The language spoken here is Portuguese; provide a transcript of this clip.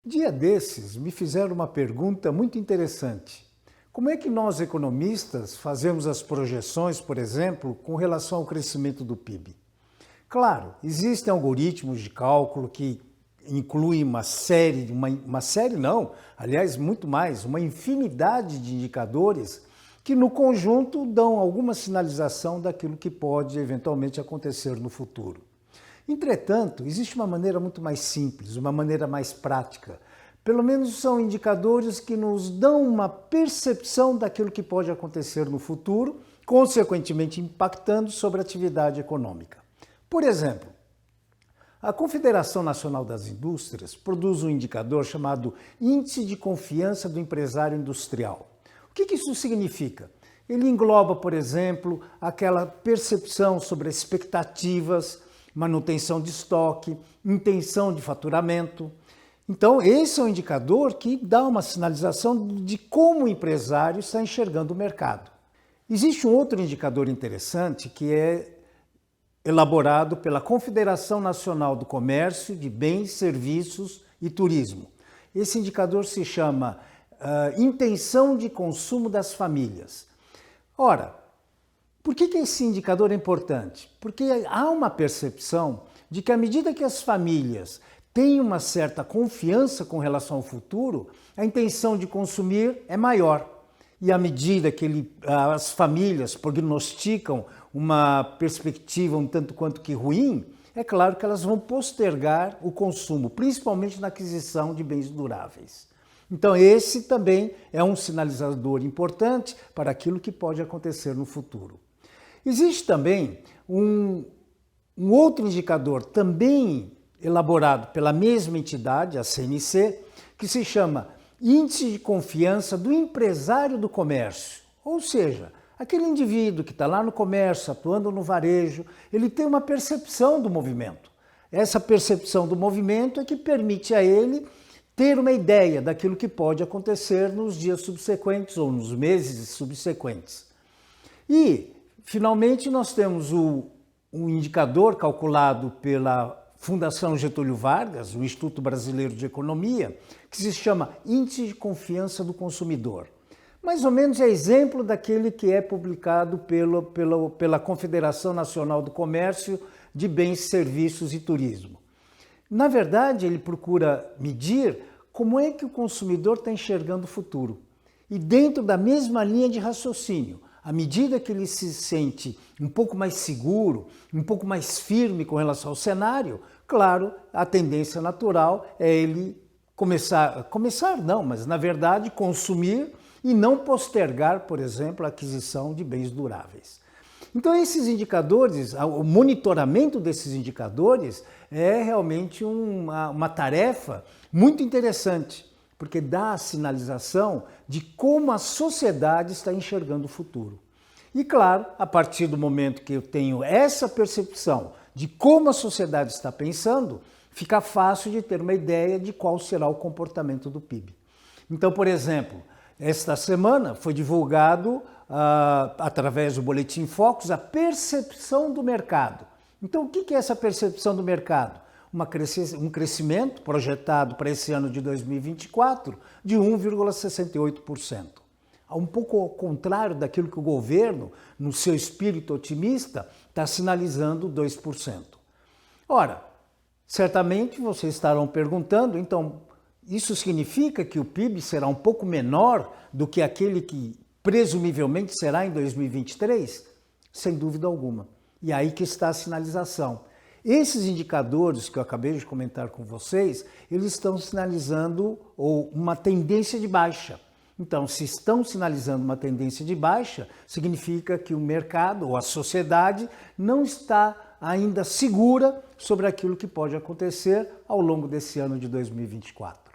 Dia desses, me fizeram uma pergunta muito interessante. Como é que nós, economistas, fazemos as projeções, por exemplo, com relação ao crescimento do PIB? Claro, existem algoritmos de cálculo que incluem muito mais, uma infinidade de indicadores que no conjunto dão alguma sinalização daquilo que pode eventualmente acontecer no futuro. Entretanto, existe uma maneira muito mais simples, uma maneira mais prática. Pelo menos são indicadores que nos dão uma percepção daquilo que pode acontecer no futuro, consequentemente impactando sobre a atividade econômica. Por exemplo, a Confederação Nacional das Indústrias produz um indicador chamado Índice de Confiança do Empresário Industrial. O que isso significa? Ele engloba, por exemplo, aquela percepção sobre expectativas, manutenção de estoque, intenção de faturamento. Então, esse é um indicador que dá uma sinalização de como o empresário está enxergando o mercado. Existe um outro indicador interessante que é elaborado pela Confederação Nacional do Comércio de Bens, Serviços e Turismo. Esse indicador se chama Intenção de Consumo das Famílias. Ora, por que esse indicador é importante? Porque há uma percepção de que à medida que as famílias têm uma certa confiança com relação ao futuro, a intenção de consumir é maior. E à medida que as famílias prognosticam uma perspectiva um tanto quanto que ruim, é claro que elas vão postergar o consumo, principalmente na aquisição de bens duráveis. Então esse também é um sinalizador importante para aquilo que pode acontecer no futuro. Existe também um outro indicador também elaborado pela mesma entidade, a CNC, que se chama Índice de Confiança do Empresário do Comércio. Ou seja, aquele indivíduo que está lá no comércio, atuando no varejo, ele tem uma percepção do movimento. Essa percepção do movimento é que permite a ele ter uma ideia daquilo que pode acontecer nos dias subsequentes ou nos meses subsequentes. E, finalmente, nós temos um indicador calculado pela Fundação Getúlio Vargas, o Instituto Brasileiro de Economia, que se chama Índice de Confiança do Consumidor. Mais ou menos é exemplo daquele que é publicado pela Confederação Nacional do Comércio de Bens, Serviços e Turismo. Na verdade, ele procura medir como é que o consumidor está enxergando o futuro. E dentro da mesma linha de raciocínio, à medida que ele se sente um pouco mais seguro, um pouco mais firme com relação ao cenário, claro, a tendência natural é ele mas na verdade consumir e não postergar, por exemplo, a aquisição de bens duráveis. Então esses indicadores, o monitoramento desses indicadores é realmente uma tarefa muito interessante, porque dá a sinalização de como a sociedade está enxergando o futuro. E claro, a partir do momento que eu tenho essa percepção de como a sociedade está pensando, fica fácil de ter uma ideia de qual será o comportamento do PIB. Então, por exemplo, esta semana foi divulgado, através do Boletim Focus, a percepção do mercado. Então, o que é essa percepção do mercado? Um crescimento projetado para esse ano de 2024 de 1,68%. Um pouco ao contrário daquilo que o governo, no seu espírito otimista, está sinalizando 2%. Ora, certamente vocês estarão perguntando, então, isso significa que o PIB será um pouco menor do que aquele que presumivelmente será em 2023? Sem dúvida alguma. E aí que está a sinalização. Esses indicadores que eu acabei de comentar com vocês, eles estão sinalizando uma tendência de baixa. Então, se estão sinalizando uma tendência de baixa, significa que o mercado ou a sociedade não está ainda segura sobre aquilo que pode acontecer ao longo desse ano de 2024.